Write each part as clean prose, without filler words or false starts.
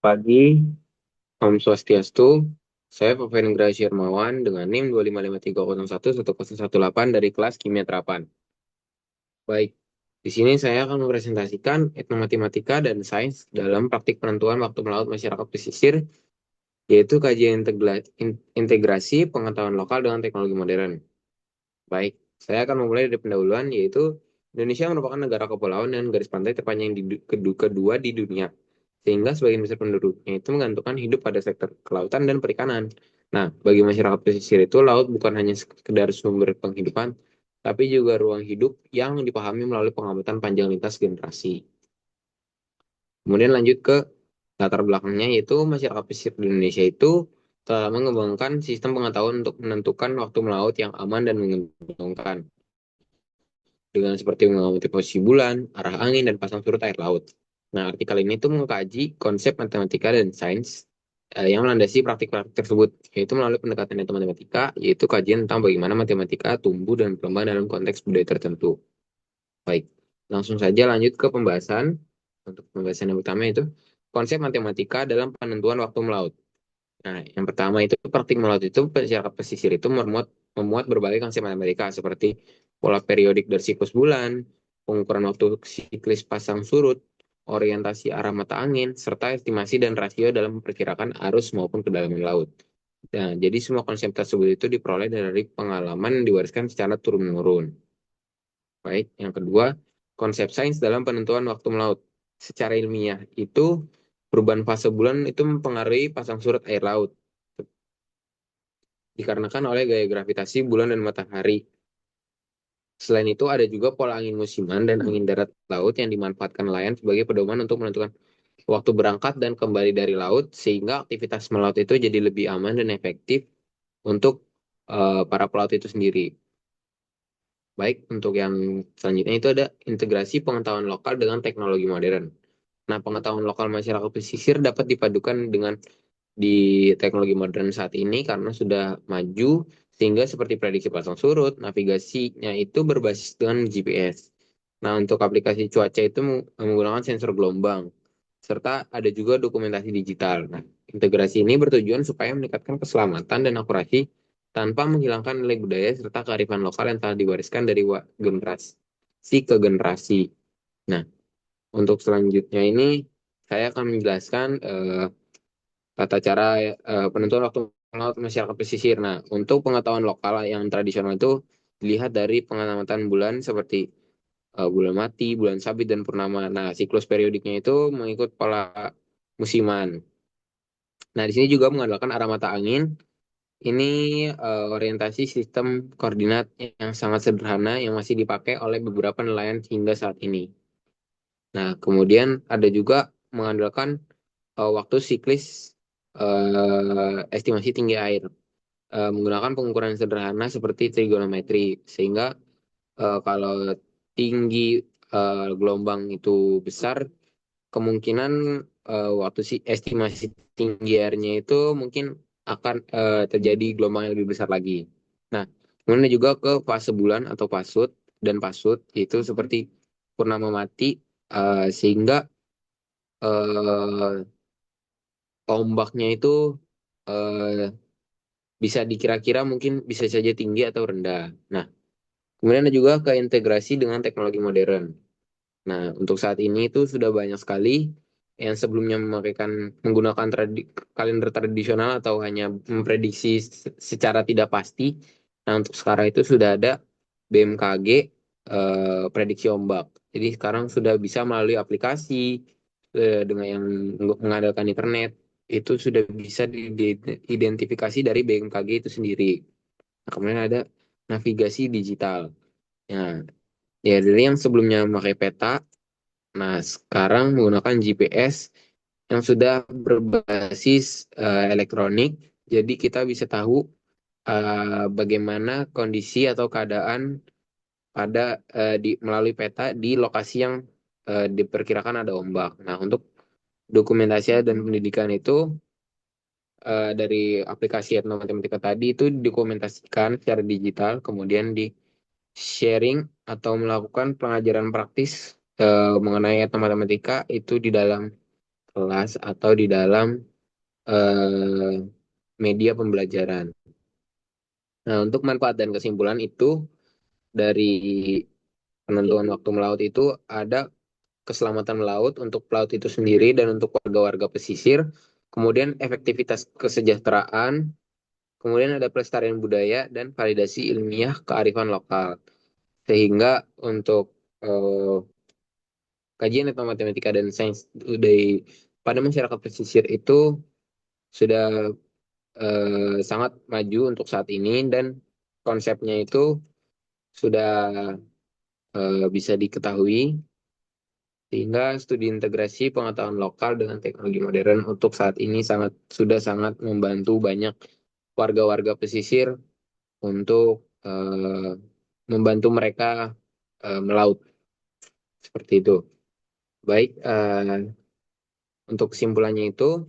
Pagi, Om Swastiastu. Saya Pevin Gracia Hermawan dengan NIM 255301118 dari kelas Kimia Terapan. Baik, di sini saya akan mempresentasikan etnomatematika dan sains dalam praktik penentuan waktu melaut masyarakat pesisir, yaitu kajian integrasi pengetahuan lokal dengan teknologi modern. Baik, saya akan memulai dari pendahuluan, yaitu Indonesia merupakan negara kepulauan dengan garis pantai terpanjang kedua di dunia, sehingga sebagian besar penduduknya itu menggantungkan hidup pada sektor kelautan dan perikanan. Nah, bagi masyarakat pesisir itu, laut bukan hanya sekedar sumber penghidupan, tapi juga ruang hidup yang dipahami melalui pengamatan panjang lintas generasi. Kemudian lanjut ke latar belakangnya, yaitu masyarakat pesisir di Indonesia itu telah mengembangkan sistem pengetahuan untuk menentukan waktu melaut yang aman dan menguntungkan dengan seperti mengamati posisi bulan, arah angin, dan pasang surut air laut. Nah, artikel ini tuh mengkaji konsep matematika dan sains yang melandasi praktik-praktik tersebut, yaitu melalui pendekatan itu matematika, yaitu kajian tentang bagaimana matematika tumbuh dan berkembang dalam konteks budaya tertentu. Baik, langsung saja lanjut ke pembahasan. Untuk pembahasan yang pertama itu konsep matematika dalam penentuan waktu melaut. Nah, yang pertama itu praktik melaut itu masyarakat pesisir itu memuat berbagai konsep matematika seperti pola periodik dari siklus bulan, pengukuran waktu siklis pasang surut, orientasi arah mata angin, serta estimasi dan rasio dalam memperkirakan arus maupun kedalaman laut. Nah, jadi semua konsep tersebut itu diperoleh dari pengalaman yang diwariskan secara turun-menurun. Baik, yang kedua, konsep sains dalam penentuan waktu melaut. Secara ilmiah itu perubahan fase bulan itu mempengaruhi pasang surut air laut dikarenakan oleh gaya gravitasi bulan dan matahari. Selain itu, ada juga pola angin musiman dan angin darat laut yang dimanfaatkan nelayan sebagai pedoman untuk menentukan waktu berangkat dan kembali dari laut, sehingga aktivitas melaut itu jadi lebih aman dan efektif untuk para pelaut itu sendiri. Baik, untuk yang selanjutnya itu ada integrasi pengetahuan lokal dengan teknologi modern. Nah, pengetahuan lokal masyarakat pesisir dapat dipadukan dengan di teknologi modern saat ini karena sudah maju sehingga seperti prediksi pasang surut, navigasinya itu berbasis dengan GPS. Nah, untuk aplikasi cuaca itu menggunakan sensor gelombang serta ada juga dokumentasi digital. Nah, integrasi ini bertujuan supaya meningkatkan keselamatan dan akurasi tanpa menghilangkan nilai budaya serta kearifan lokal yang telah diwariskan dari generasi ke generasi. Nah, untuk selanjutnya ini saya akan menjelaskan tata cara penentuan waktu melaut masyarakat pesisir. Nah, untuk pengetahuan lokal yang tradisional itu dilihat dari pengamatan bulan seperti bulan mati, bulan sabit, dan purnama. Nah, siklus periodiknya itu mengikut pola musiman. Nah, di sini juga mengandalkan arah mata angin. Ini orientasi sistem koordinat yang sangat sederhana yang masih dipakai oleh beberapa nelayan hingga saat ini. Nah, kemudian ada juga mengandalkan waktu siklis estimasi tinggi air menggunakan pengukuran sederhana seperti trigonometri sehingga kalau tinggi gelombang itu besar kemungkinan waktu si estimasi tinggi airnya itu mungkin akan terjadi gelombang yang lebih besar lagi. Nah, kemudian juga ke fase bulan atau pasut itu seperti purnama mati sehingga eh, ombaknya itu eh, bisa dikira-kira mungkin bisa saja tinggi atau rendah. Nah, kemudian ada juga keintegrasi dengan teknologi modern. Nah, untuk saat ini itu sudah banyak sekali yang sebelumnya menggunakan kalender tradisional atau hanya memprediksi secara tidak pasti. Nah, untuk sekarang itu sudah ada BMKG prediksi ombak. Jadi sekarang sudah bisa melalui aplikasi dengan yang mengandalkan internet itu sudah bisa diidentifikasi dari BMKG itu sendiri. Nah, kemudian ada navigasi digital. Nah, ya dari yang sebelumnya memakai peta, nah sekarang menggunakan GPS yang sudah berbasis elektronik, jadi kita bisa tahu bagaimana kondisi atau keadaan pada melalui peta di lokasi yang diperkirakan ada ombak. Nah, untuk dokumentasi dan pendidikan itu dari aplikasi Etno Matematika tadi itu dokumentasikan secara digital, kemudian di sharing atau melakukan pengajaran praktis mengenai Etno Matematika itu di dalam kelas atau di dalam eh, media pembelajaran. Nah, untuk manfaat dan kesimpulan itu dari penentuan waktu melaut itu ada keselamatan melaut untuk pelaut itu sendiri dan untuk warga-warga pesisir, kemudian efektivitas kesejahteraan, kemudian ada pelestarian budaya dan validasi ilmiah kearifan lokal. Sehingga untuk eh, kajian matematika dan sains pada masyarakat pesisir itu sudah sangat maju untuk saat ini dan konsepnya itu sudah bisa diketahui sehingga studi integrasi pengetahuan lokal dengan teknologi modern untuk saat ini sudah sangat membantu banyak warga-warga pesisir untuk membantu mereka melaut seperti itu. Baik, untuk kesimpulannya itu,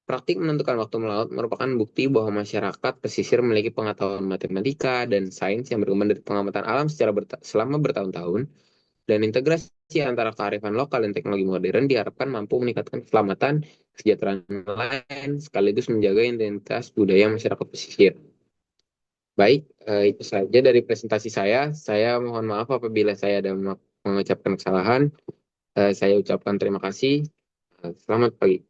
praktik menentukan waktu melaut merupakan bukti bahwa masyarakat pesisir memiliki pengetahuan matematika dan sains yang berkembang dari pengamatan alam selama bertahun-tahun, dan integrasi antara kearifan lokal dan teknologi modern diharapkan mampu meningkatkan keselamatan, kesejahteraan nelayan, sekaligus menjaga identitas budaya masyarakat pesisir. Baik, itu saja dari presentasi saya. Saya mohon maaf apabila saya ada mengucapkan kesalahan. Saya ucapkan terima kasih. Selamat pagi.